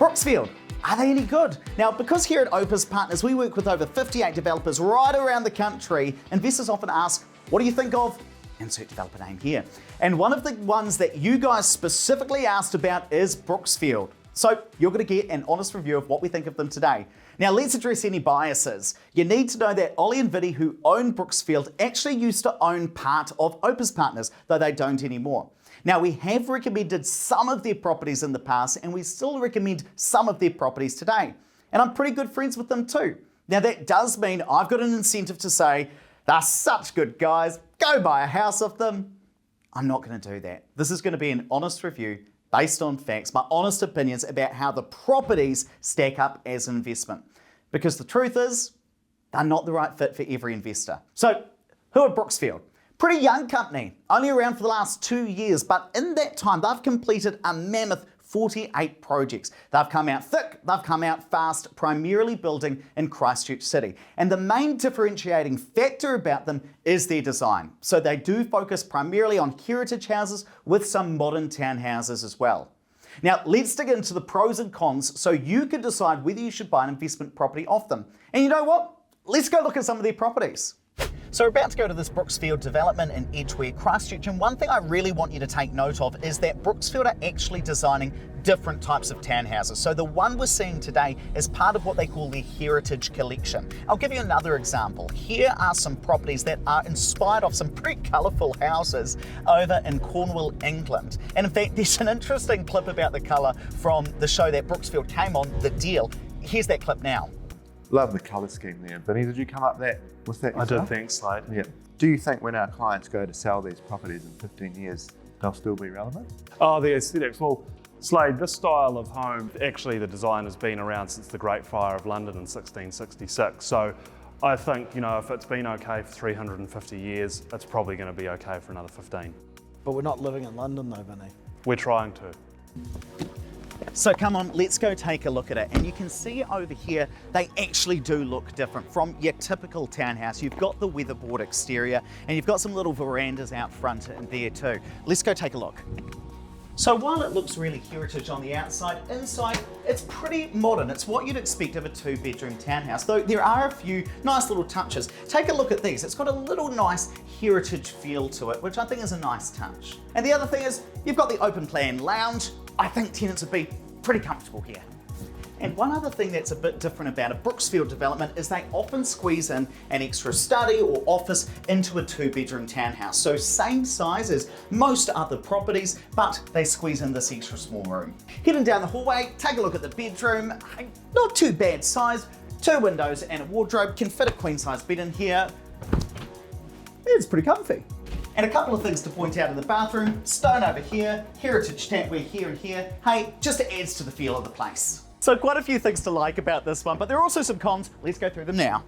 Brooksfield, are they any good? Now, because here at Opus Partners we work with over 58 developers right around the country, investors often ask, what do you think of? Insert developer name here. And one of the ones that you guys specifically asked about is Brooksfield. So you're going to get an honest review of what we think of them today. Now let's address any biases. You need to know that Ollie and Viddy, who own Brooksfield, actually used to own part of Opus Partners, though they don't anymore. Now we have recommended some of their properties in the past and we still recommend some of their properties today. And I'm pretty good friends with them too. Now that does mean I've got an incentive to say, they're such good guys, go buy a house off them. I'm not going to do that. This is going to be an honest review based on facts, my honest opinions about how the properties stack up as an investment. Because the truth is, they're not the right fit for every investor. So, who are Brooksfield? Pretty young company, only around for the last 2 years, but in that time they've completed a mammoth 48 projects. They've come out thick, they've come out fast, primarily building in Christchurch City. And the main differentiating factor about them is their design. So they do focus primarily on heritage houses with some modern townhouses as well. Now let's dig into the pros and cons so you can decide whether you should buy an investment property off them. And you know what? Let's go look at some of their properties. So we're about to go to this Brooksfield development in Edgware, Christchurch, and one thing I really want you to take note of is that Brooksfield are actually designing different types of townhouses. So the one we're seeing today is part of what they call their Heritage Collection. I'll give you another example. Here are some properties that are inspired off some pretty colourful houses over in Cornwall, England. And in fact, there's an interesting clip about the colour from the show that Brooksfield came on, The Deal. Here's that clip now. Love the colour scheme there. Vinny, did you come up with that yourself? I did, thanks, Slade. Yeah. Do you think when our clients go to sell these properties in 15 years, they'll still be relevant? Oh, the aesthetics. Well, Slade, this style of home, actually the design has been around since the Great Fire of London in 1666. So I think, if it's been okay for 350 years, it's probably going to be okay for another 15. But we're not living in London though, Vinny. We're trying to. So come on, let's go take a look at it. And you can see over here, they actually do look different from your typical townhouse. You've got the weatherboard exterior and you've got some little verandas out front in there too. Let's go take a look. So while it looks really heritage on the outside, inside it's pretty modern. It's what you'd expect of a 2-bedroom townhouse, though there are a few nice little touches. Take a look at these. It's got a little nice heritage feel to it, which I think is a nice touch. And the other thing is, you've got the open plan lounge. I think tenants would be pretty comfortable here. And one other thing that's a bit different about a Brooksfield development is they often squeeze in an extra study or office into a 2-bedroom townhouse. So same size as most other properties, but they squeeze in this extra small room. Heading down the hallway, take a look at the bedroom. Not too bad size, 2 windows and a wardrobe, can fit a queen size bed in here. It's pretty comfy. And a couple of things to point out in the bathroom, stone over here, heritage tapware here and here. Hey, just adds to the feel of the place. So quite a few things to like about this one, but there are also some cons. Let's go through them now.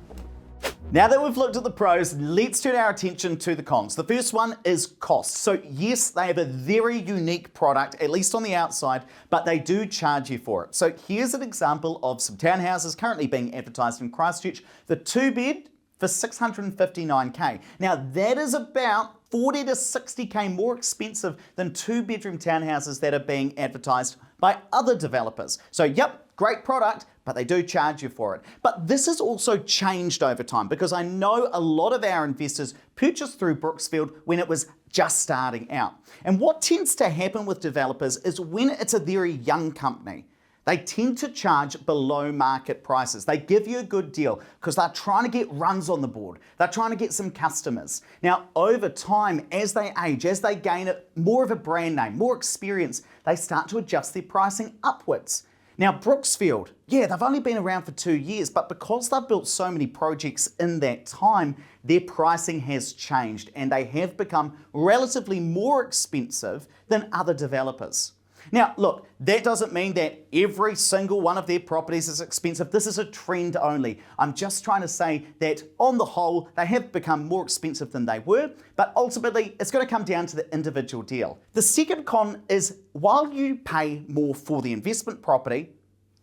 Now that we've looked at the pros, let's turn our attention to the cons. The first one is cost. So yes, they have a very unique product, at least on the outside, but they do charge you for it. So here's an example of some townhouses currently being advertised in Christchurch. The 2-bed for $659K. Now that is about 40 to 60K more expensive than 2-bedroom townhouses that are being advertised by other developers. So yep, great product, but they do charge you for it. But this has also changed over time because I know a lot of our investors purchased through Brooksfield when it was just starting out. And what tends to happen with developers is when it's a very young company, they tend to charge below market prices. They give you a good deal because they're trying to get runs on the board. They're trying to get some customers. Now, over time, as they age, as they gain more of a brand name, more experience, they start to adjust their pricing upwards. Now, Brooksfield, yeah, they've only been around for 2 years, but because they've built so many projects in that time, their pricing has changed and they have become relatively more expensive than other developers. Now, look, that doesn't mean that every single one of their properties is expensive. This is a trend only. I'm just trying to say that on the whole, they have become more expensive than they were, but ultimately it's going to come down to the individual deal. The second con is while you pay more for the investment property,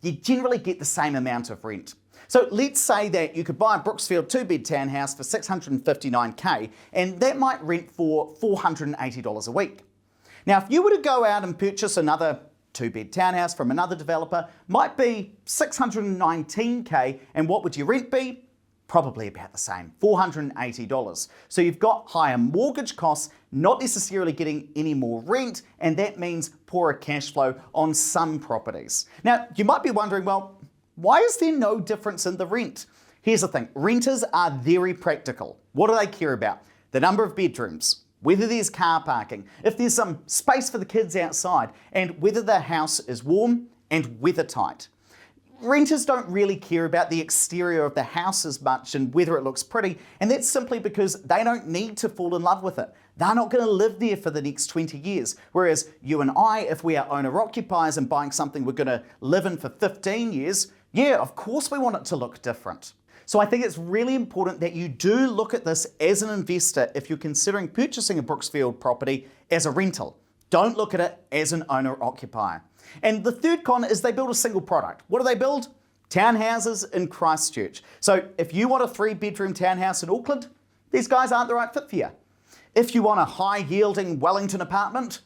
you generally get the same amount of rent. So let's say that you could buy a Brooksfield 2-bed townhouse for $659K, and that might rent for $480 a week. Now, if you were to go out and purchase another 2-bed townhouse from another developer might be 619K, and what would your rent be? Probably about the same, $480. So you've got higher mortgage costs, not necessarily getting any more rent, and that means poorer cash flow on some properties. Now, you might be wondering, well, why is there no difference in the rent? Here's the thing, renters are very practical. What do they care about? The number of bedrooms, whether there's car parking, if there's some space for the kids outside, and whether the house is warm and weathertight. Renters don't really care about the exterior of the house as much and whether it looks pretty, and that's simply because they don't need to fall in love with it. They're not going to live there for the next 20 years. Whereas you and I, if we are owner-occupiers and buying something we're going to live in for 15 years, yeah, of course we want it to look different. So I think it's really important that you do look at this as an investor if you're considering purchasing a Brooksfield property as a rental. Don't look at it as an owner-occupier. And the third con is they build a single product. What do they build? Townhouses in Christchurch. So if you want a 3-bedroom townhouse in Auckland, these guys aren't the right fit for you. If you want a high-yielding Wellington apartment,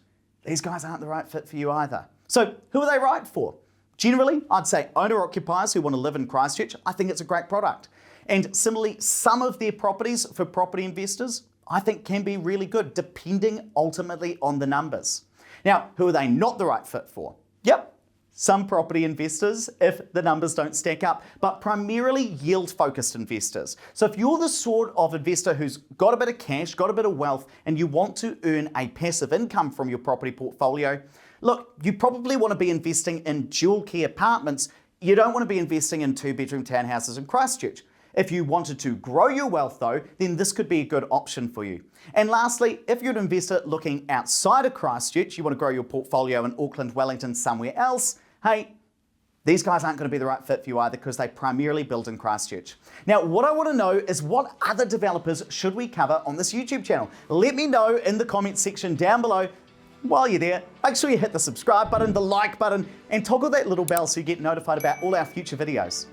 these guys aren't the right fit for you either. So who are they right for? Generally, I'd say owner-occupiers who want to live in Christchurch. I think it's a great product. And similarly, some of their properties for property investors, I think can be really good, depending ultimately on the numbers. Now, who are they not the right fit for? Yep, some property investors if the numbers don't stack up, but primarily yield-focused investors. So if you're the sort of investor who's got a bit of cash, got a bit of wealth, and you want to earn a passive income from your property portfolio, look, you probably want to be investing in dual-key apartments. You don't want to be investing in 2-bedroom townhouses in Christchurch. If you wanted to grow your wealth though, then this could be a good option for you. And lastly, if you're an investor looking outside of Christchurch, you want to grow your portfolio in Auckland, Wellington, somewhere else, hey, these guys aren't going to be the right fit for you either because they primarily build in Christchurch. Now, what I want to know is what other developers should we cover on this YouTube channel? Let me know in the comments section down below. While you're there, make sure you hit the subscribe button, the like button, and toggle that little bell so you get notified about all our future videos.